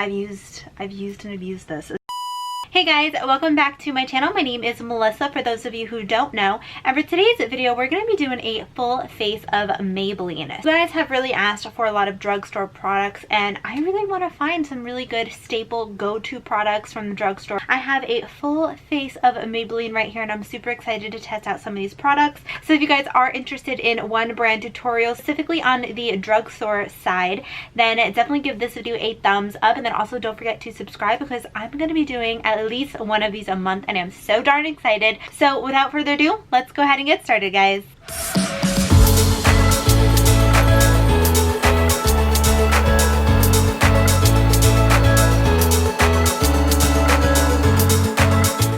I've used and abused this. Hey guys, welcome back to my channel. My name is Melissa, for those of you who don't know. And for today's video, we're going to be doing a full face of Maybelline. You guys have really asked for a lot of drugstore products, and I really want to find some really good staple go-to products from the drugstore. I have a full face of Maybelline right here, and I'm super excited to test out some of these products. So if you guys are interested in one brand tutorial, specifically on the drugstore side, then definitely give this video a thumbs up, and then also don't forget to subscribe, because I'm going to be doing at least one of these a month, and I'm so darn excited. So without further ado, let's go ahead and get started, guys.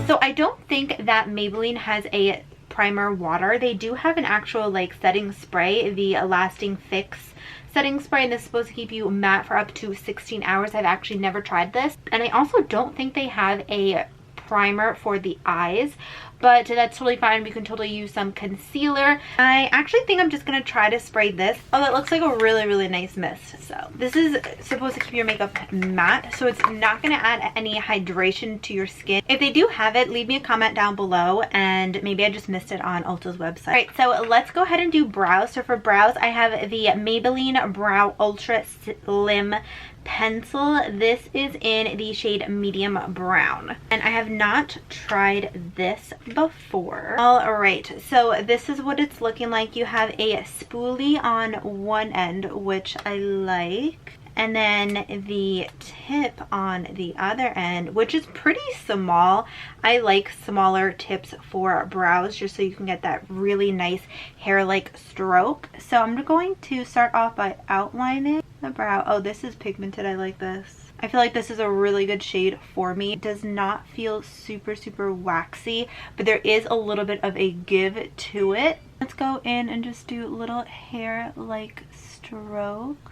So I don't think that Maybelline has a primer water. They do have an actual like setting spray, the Lasting Fix setting spray, and this is supposed to keep you matte for up to 16 hours. I've actually never tried this, and I also don't think they have a primer for the eyes, but that's totally fine. We can totally use some concealer. I actually think I'm just gonna try to spray this. Oh, that looks like a really nice mist. So this is supposed to keep your makeup matte, so it's not gonna add any hydration to your skin. If they do have it, leave me a comment down below, and maybe I just missed it on Ulta's website. All right, so let's go ahead and do brows. So for brows, I have the Maybelline Brow Ultra Slim Pencil. This is in the shade medium brown, and I have not tried this before. All right, so this is what it's looking like. You have a spoolie on one end, which I like, and then the tip on the other end, which is pretty small. I like smaller tips for brows, just so you can get that really nice hair-like stroke. So I'm going to start off by outlining the brow. Oh, this is pigmented. I like this. I feel like this is a really good shade for me. It does not feel super waxy, but there is a little bit of a give to it. Let's go in and just do little hair-like strokes.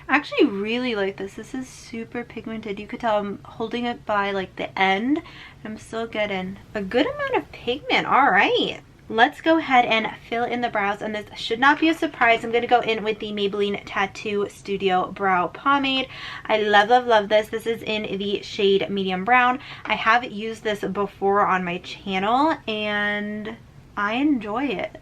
I actually really like this. This is super pigmented. You could tell I'm holding it by like the end. I'm still getting a good amount of pigment. All right. Let's go ahead and fill in the brows, and this should not be a surprise. I'm going to go in with the Maybelline Tattoo Studio Brow Pomade. I love this. This is in the shade medium brown. I have used this before on my channel, and I enjoy it.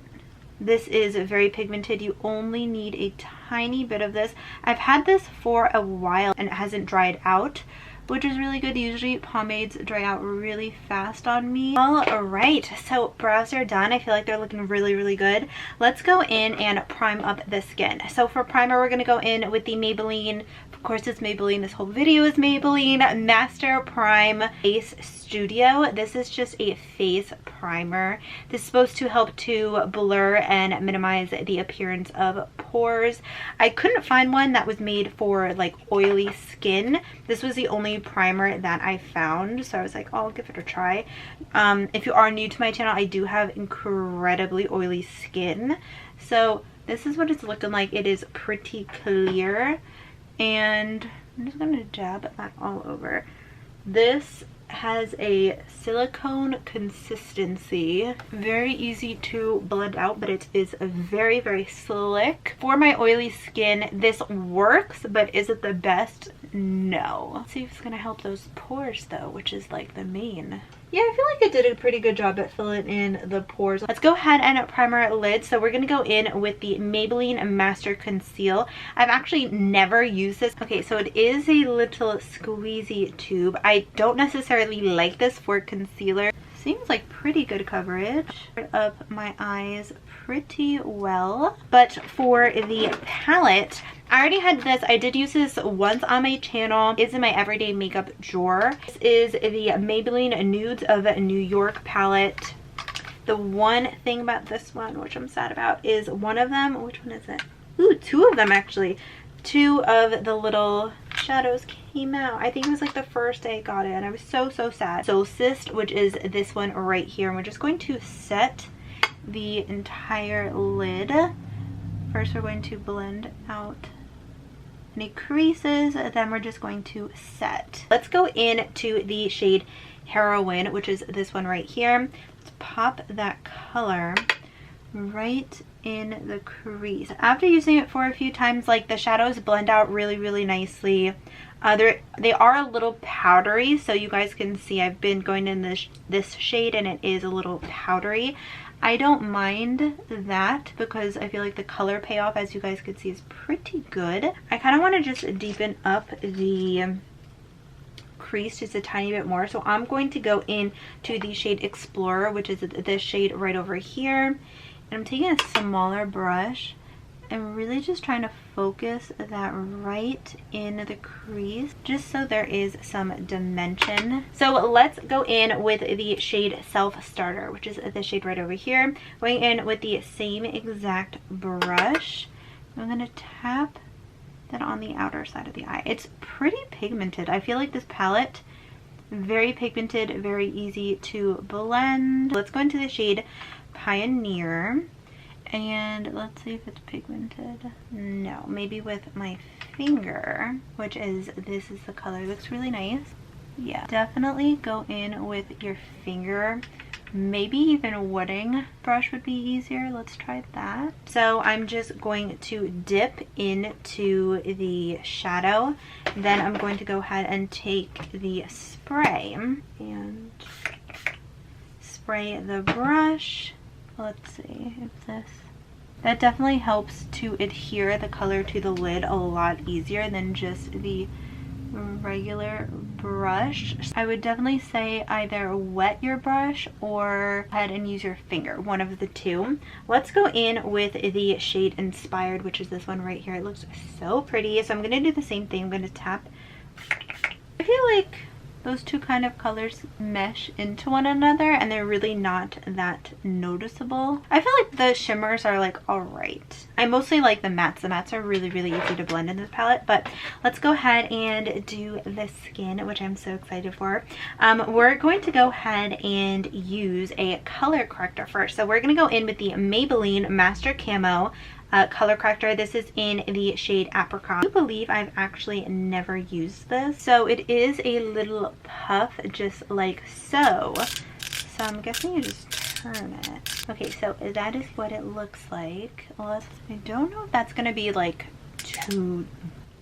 This is very pigmented. You only need a tiny bit of this. I've had this for a while, and it hasn't dried out, which is really good. Usually pomades dry out really fast on me. All right, so brows are done. I feel like they're looking really good. Let's go in and prime up the skin. So for primer, we're gonna go in with the Maybelline, of course it's Maybelline, this whole video is Maybelline Master Prime Face Studio. This is just a face primer. This is supposed to help to blur and minimize the appearance of pores. I couldn't find one that was made for like oily skin. This was the only primer that I found, so I was like, oh, I'll give it a try. If you are new to my channel, I do have incredibly oily skin, so this is what it's looking like. It is pretty clear, and I'm just gonna dab that all over. This has a silicone consistency, very easy to blend out, but it is very slick. For my oily skin, this works, but is it the best? No. Let's see if it's gonna help those pores though, which is like the main. Yeah, I feel like it did a pretty good job at filling in the pores. Let's go ahead and primer lid. So we're gonna go in with the Maybelline Master Conceal. I've actually never used this. Okay, so it is a little squeezy tube. I don't necessarily like this for concealer. Seems like pretty good coverage. Up my eyes pretty well. But for the palette, I already had this. I did use this once on my channel. It's in my everyday makeup drawer. This is the Maybelline Nudes of New York palette. The one thing about this one, which I'm sad about, is one of them, which one is it? Ooh, two of them actually. Two of the little shadows came out. I think it was like the first day I got it, and I was so sad. Solstice, which is this one right here, and we're just going to set the entire lid. First, we're going to blend out any creases, then we're just going to set. Let's go into the shade Heroin, which is this one right here. Let's pop that color right in the crease. After using it for a few times, like, the shadows blend out really nicely. They are a little powdery, so you guys can see I've been going in this shade and it is a little powdery. I don't mind that because I feel like the color payoff, as you guys can see, is pretty good. I kind of want to just deepen up the crease just a tiny bit more, so I'm going to go in to the shade Explorer, which is this shade right over here, and I'm taking a smaller brush and really just trying to focus that right in the crease, just so there is some dimension. So let's go in with the shade Self Starter, which is this shade right over here. Going in with the same exact brush, I'm gonna tap that on the outer side of the eye. It's pretty pigmented. I feel like this palette, very pigmented, very easy to blend. Let's go into the shade Pioneer. And let's see if it's pigmented. No, maybe with my finger, which is, this is the color. It looks really nice. Yeah, definitely go in with your finger. Maybe even a wetting brush would be easier. Let's try that. So I'm just going to dip into the shadow. Then I'm going to go ahead and take the spray and spray the brush. Let's see if that definitely helps to adhere the color to the lid a lot easier than just the regular brush. I would definitely say either wet your brush or go ahead and use your finger, one of the two. Let's go in with the shade Inspired, which is this one right here. It looks so pretty. So I'm going to do the same thing. I'm going to tap. I feel like those two kind of colors mesh into one another and they're really not that noticeable. I feel like the shimmers are like alright. I mostly like the mattes. The mattes are really, really easy to blend in this palette, but let's go ahead and do the skin, which I'm so excited for. We're going to go ahead and use a color corrector first. So we're going to go in with the Maybelline Master Camo color corrector. This is in the shade Apricot. I believe I've actually never used this. So it is a little puff just like so. So I'm guessing you just turn it. Okay, so that is what it looks like. I don't know if that's gonna be like too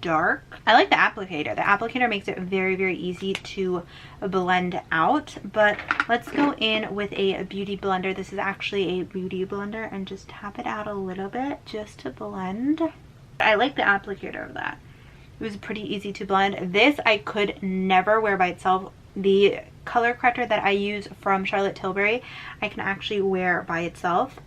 dark. I like the applicator. The applicator makes it very, very easy to blend out, but let's go in with a beauty blender. This is actually a beauty blender, and just tap it out a little bit just to blend. I like the applicator of that. It was pretty easy to blend. This I could never wear by itself. The color corrector that I use from Charlotte Tilbury, I can actually wear by itself.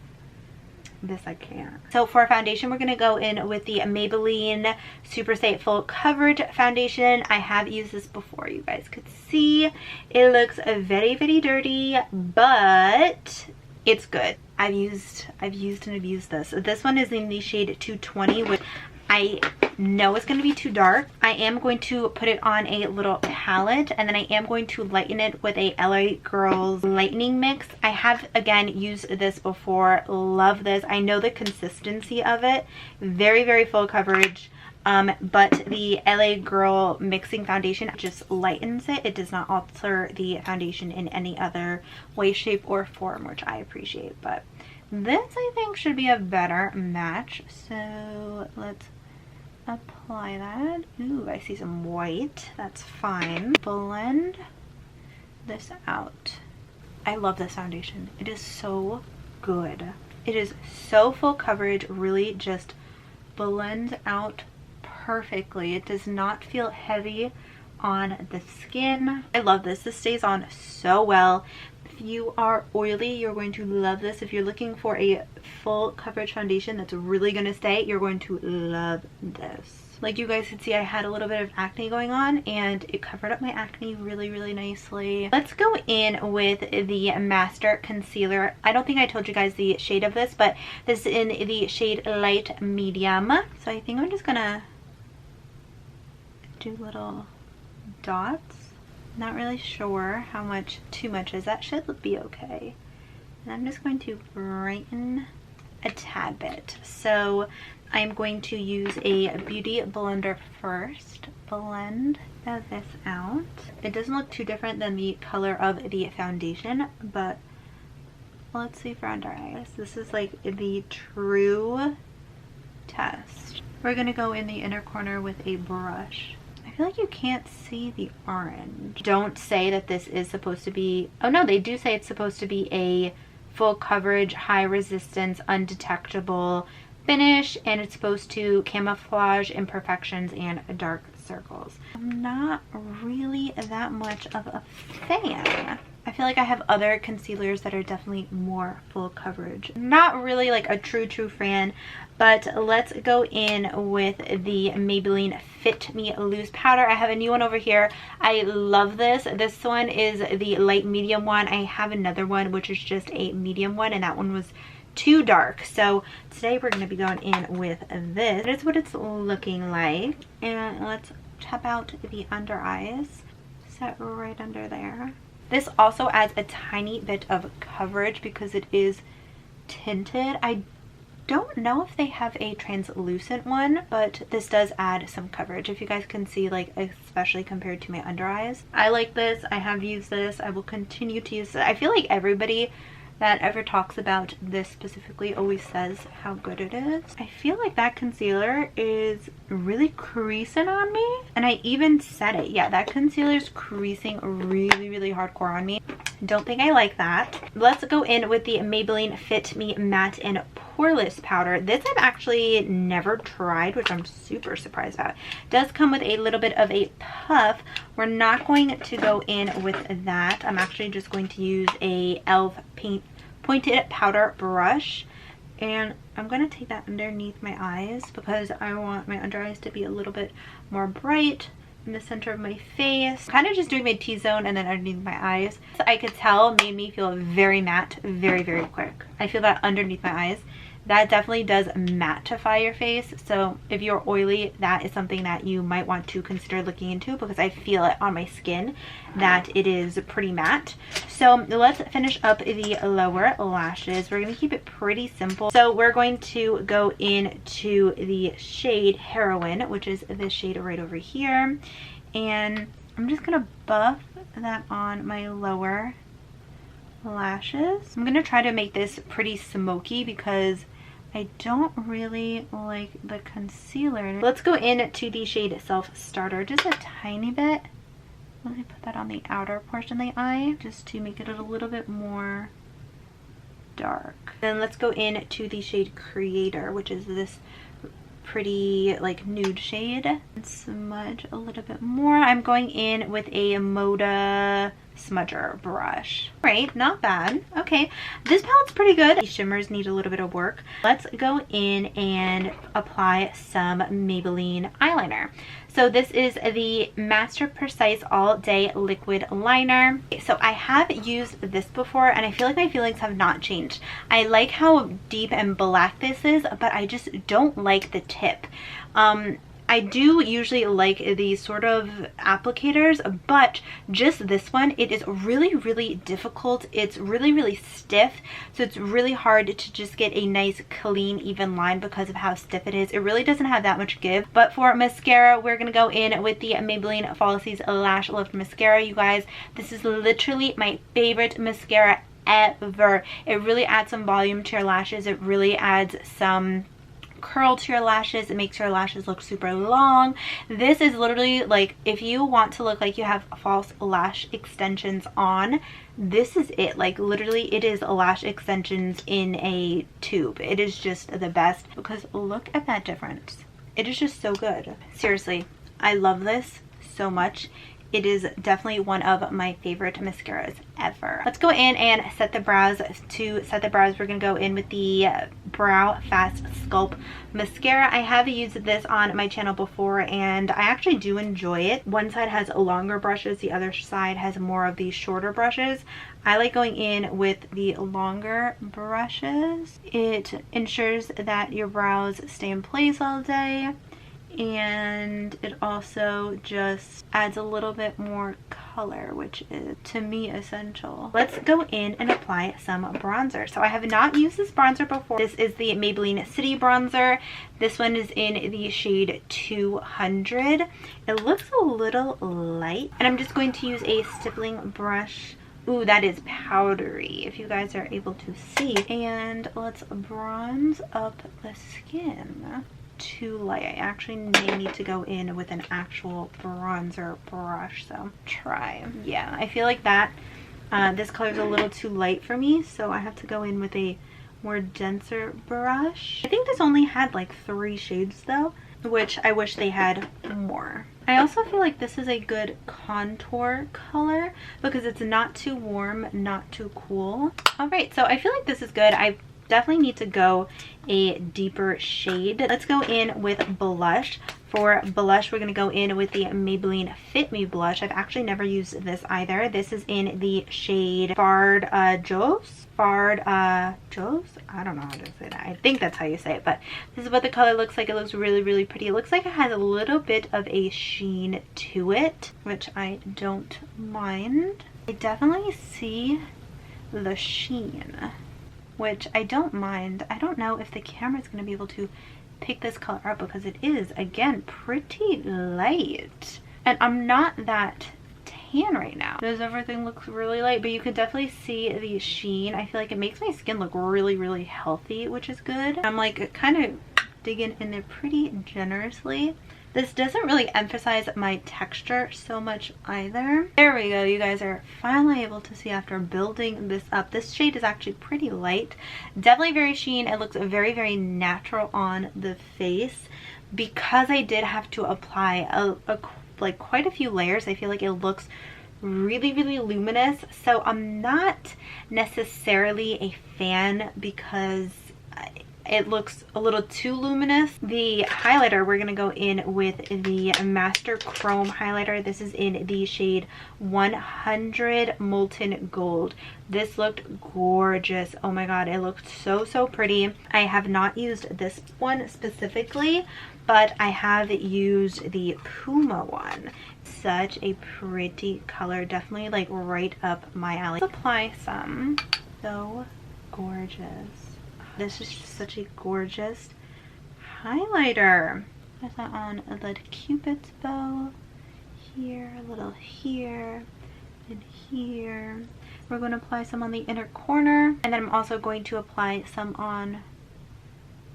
This I can't. So for foundation, we're going to go in with the Maybelline Super Stay Full Coverage Foundation. I have used this before, you guys could see. It looks very, very dirty, but it's good. I've used and abused this. This one is in the shade 220, which I know it's going to be too dark. I am going to put it on a little palette, and then I am going to lighten it with a LA Girls lightening mix. I have again used this before. Love this. I know the consistency of it. Very, very full coverage. But the LA Girl mixing foundation just lightens it. It does not alter the foundation in any other way, shape, or form, which I appreciate. But this I think should be a better match. So let's apply that. Ooh, I see some white. That's fine. Blend this out. I love this foundation. It is so good. It is so full coverage. Really just blends out perfectly. It does not feel heavy on the skin. I love this. This stays on so well. If you are oily, you're going to love this. If you're looking for a full coverage foundation that's really going to stay, you're going to love this. Like you guys could see, I had a little bit of acne going on and it covered up my acne really, really nicely. Let's go in with the Master Concealer. I don't think I told you guys the shade of this, but this is in the shade Light Medium. So I think I'm just gonna do little dots. Not really sure how much too much is. That should be okay. And I'm just going to brighten a tad bit. So I'm going to use a beauty blender first. Blend this out. It doesn't look too different than the color of the foundation, but let's see for under eyes. This is like the true test. We're gonna go in the inner corner with a brush. I feel like you can't see the orange. Don't say that this is supposed to be, oh no, they do say it's supposed to be a full coverage, high resistance, undetectable finish, and it's supposed to camouflage imperfections and dark circles. I'm not really that much of a fan. I feel like I have other concealers that are definitely more full coverage. Not really like a true fan, but let's go in with the Maybelline Fit Me Loose Powder. I have a new one over here. I love this. This one is the light medium one. I have another one which is just a medium one, and that one was too dark. So today we're going to be going in with this. That's what it's looking like. And let's tap out the under eyes. Set right under there. This also adds a tiny bit of coverage because it is tinted. I don't know if they have a translucent one, but this does add some coverage, if you guys can see, like especially compared to my under eyes. I like this. I have used this. I will continue to use it. I feel like everybody that ever talks about this specifically always says how good it is. I feel like that concealer is really creasing on me, and I even said it. Yeah, that concealer is creasing really hardcore on me. Don't think I like that. Let's go in with the Maybelline Fit Me Matte and Poreless Powder. This I've actually never tried, which I'm super surprised about. It does come with a little bit of a puff. We're not going to go in with that. I'm actually just going to use a e.l.f. pointed powder brush, and I'm going to take that underneath my eyes because I want my under eyes to be a little bit more bright in the center of my face. Kind of just doing my T-zone and then underneath my eyes. So I could tell made me feel very matte very quick. I feel that underneath my eyes. That definitely does mattify your face. So if you're oily, that is something that you might want to consider looking into, because I feel it on my skin that it is pretty matte. So let's finish up the lower lashes. We're going to keep it pretty simple. So we're going to go into the shade Heroin, which is this shade right over here. And I'm just going to buff that on my lower lashes. I'm going to try to make this pretty smoky because I don't really like the concealer. Let's go into the shade Self Starter, just a tiny bit. Let me put that on the outer portion of the eye just to make it a little bit more dark. Then let's go into the shade Creator, which is this pretty like nude shade, and smudge a little bit more. I'm going in with a Moda smudger brush. Right, not bad. Okay, this palette's pretty good. These shimmers need a little bit of work. Let's go in and apply some Maybelline eyeliner. So this is the Master Precise All Day Liquid Liner. So I have used this before, and I feel like my feelings have not changed. I like how deep and black this is, but I just don't like the tip. I do usually like these sort of applicators, but just this one, it is really difficult. It's really stiff, so it's really hard to just get a nice clean even line because of how stiff it is. It really doesn't have that much give. But for mascara, we're gonna go in with the Maybelline Falsies Lash Lift Mascara. You guys, this is literally my favorite mascara ever. It really adds some volume to your lashes. It really adds some curl to your lashes. It makes your lashes look super long. This is literally like, if you want to look like you have false lash extensions on, this is it. Like literally, it is lash extensions in a tube. It is just the best, because look at that difference. It is just so good. Seriously, I love this so much. It is definitely one of my favorite mascaras ever. Let's go in and set the brows. To set the brows, we're going to go in with the Brow Fast Sculpt Mascara. I have used this on my channel before, and I actually do enjoy it. One side has longer brushes, the other side has more of these shorter brushes. I like going in with the longer brushes. It ensures that your brows stay in place all day, and it also just adds a little bit more color, which is to me essential. Let's go in and apply some bronzer. So I have not used this bronzer before. This is the Maybelline City Bronzer. This one is in the shade 200. It looks a little light, and I'm just going to use a stippling brush. Ooh, that is powdery, if you guys are able to see. And let's bronze up the skin. too light. I actually may need to go in with an actual bronzer brush, so try. Yeah, I feel like that this color is a little too light for me, so I have to go in with a more denser brush. I think this only had like 3 shades though, which I wish they had more. I also feel like this is a good contour color because it's not too warm, not too cool. All right, so I feel like this is good. I definitely need to go a deeper shade. Let's go in with blush. For blush, we're going to go in with the Maybelline Fit Me blush. I've actually never used this either. This is in the shade Fard Jose? Fard Jose? I don't know how to say that. I think that's how you say it, but this is what the color looks like. It looks really, really pretty. It looks like it has a little bit of a sheen to it, which I don't mind. I definitely see the sheen, which I don't mind. I don't know if the camera is going to be able to pick this color up because it is, again, pretty light. And I'm not that tan right now. Does everything looks really light, but you can definitely see the sheen. I feel like it makes my skin look really, really healthy, which is good. I'm like kind of digging in there pretty generously. This doesn't really emphasize my texture so much either. There we go. You guys are finally able to see after building this up. This shade is actually pretty light. Definitely very sheen. It looks very, very natural on the face. Because I did have to apply like quite a few layers, I feel like it looks really, really luminous. So I'm not necessarily a fan because it looks a little too luminous. The highlighter, we're gonna go in with the Master Chrome highlighter. This is in the shade 100 Molten Gold. This looked gorgeous. Oh my god, it looked so, so pretty. I have not used this one specifically, but I have used the Puma one. Such a pretty color, definitely like right up my alley. Let's apply some. So gorgeous. This is just such a gorgeous highlighter. Put that on a little Cupid's bow here, a little here, and here. We're going to apply some on the inner corner, and then I'm also going to apply some on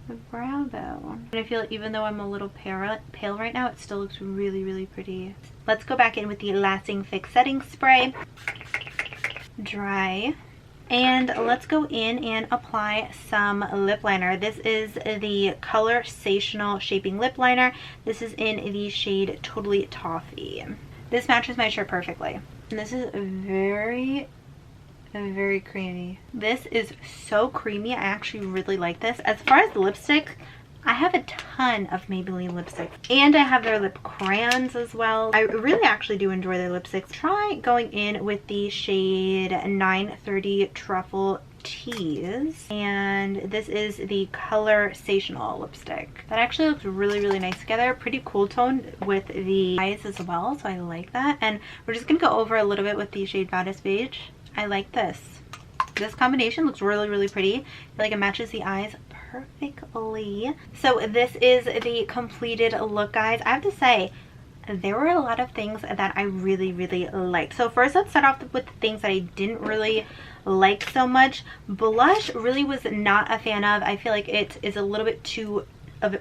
the brow bone. And I feel like even though I'm a little pale right now, it still looks really, really pretty. Let's go back in with the Lasting Fix Setting Spray. Dry. And let's go in and apply some lip liner. This is the Color Sational Shaping Lip Liner. This is in the shade Totally Toffee. This matches my shirt perfectly. And this is very, very creamy. This is so creamy. I actually really like this. As far as the lipstick, I have a ton of Maybelline lipsticks, and I have their lip crayons as well. I really actually do enjoy their lipsticks. Try going in with the shade 930 Truffle Tease, and this is the Color Sational lipstick. That actually looks really, really nice together. Pretty cool tone with the eyes as well, so I like that. And we're just gonna go over a little bit with the shade Baddest Beige. I like this. This combination looks really, really pretty. I feel like it matches the eyes perfectly. So this is the completed look, guys. I have to say, there were a lot of things that I really, really liked. So first, let's start off with the things that I didn't really like so much. Blush really was not a fan of. I feel like it is a little bit too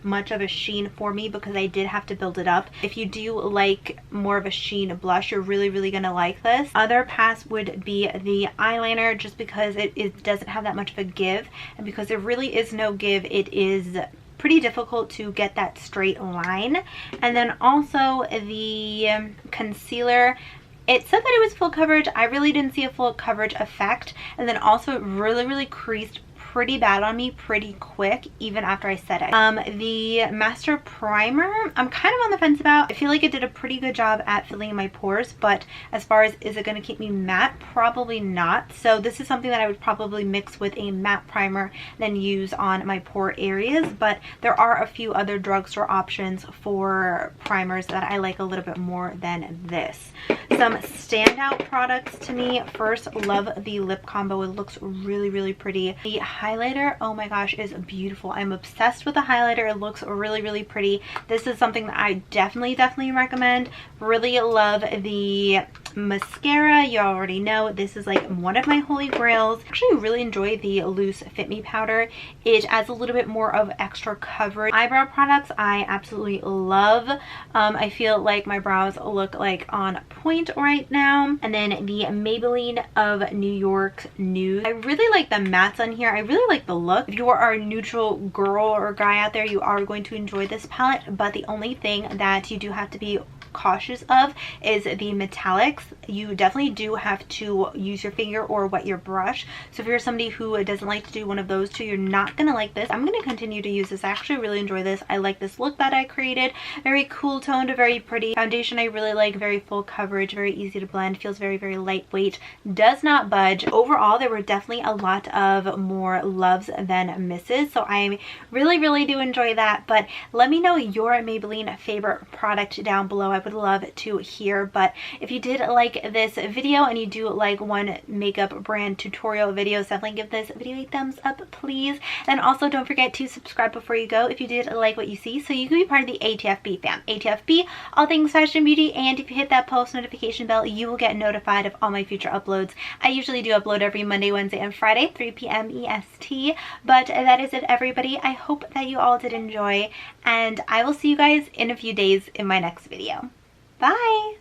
much of a sheen for me because I did have to build it up. If you do like more of a sheen blush, you're really, really gonna like this. Other pass would be the eyeliner, just because it doesn't have that much of a give, and because there really is no give, it is pretty difficult to get that straight line. And then also the concealer, it said that it was full coverage. I really didn't see a full coverage effect, and then also it really, really creased pretty bad on me pretty quick even after I set it. The Master Primer, I'm kind of on the fence about. I feel like it did a pretty good job at filling in my pores, but as far as is it going to keep me matte, probably not. So this is something that I would probably mix with a matte primer then use on my pore areas. But there are a few other drugstore options for primers that I like a little bit more than this. Some standout products to me. First, love the lip combo. It looks really, really pretty. The highlighter, oh my gosh, is beautiful. I'm obsessed with the highlighter. It looks really, really pretty. This is something that I definitely recommend. Really love the mascara. You already know this is like one of my holy grails. Actually really enjoy the loose Fit Me powder. It adds a little bit more of extra coverage. Eyebrow products I absolutely love. I feel like my brows look like on point right now. And then the Maybelline of New York Nude. I really like the mattes on here. I really like the look. If you are a neutral girl or guy out there, you are going to enjoy this palette, but the only thing that you do have to be cautious of is the metallics. You definitely do have to use your finger or wet your brush. So if you're somebody who doesn't like to do one of those two, you're not gonna like this. I'm gonna continue to use this. I actually really enjoy this. I like this look that I created. Very cool toned, very pretty. Foundation I really like, very full coverage, very easy to blend, feels very, very lightweight, does not budge. Overall, there were definitely a lot of more loves than misses. So I really, really do enjoy that. But let me know your Maybelline favorite product down below. I would love to hear. But if you did like this video and you do like one makeup brand tutorial video, definitely give this video a thumbs up, please. And also don't forget to subscribe before you go if you did like what you see, so you can be part of the ATFB fam. ATFB, all things fashion beauty, and if you hit that post notification bell, you will get notified of all my future uploads. I usually do upload every Monday, Wednesday, and Friday, 3 p.m. EST. But that is it, everybody. I hope that you all did enjoy, and I will see you guys in a few days in my next video. Bye!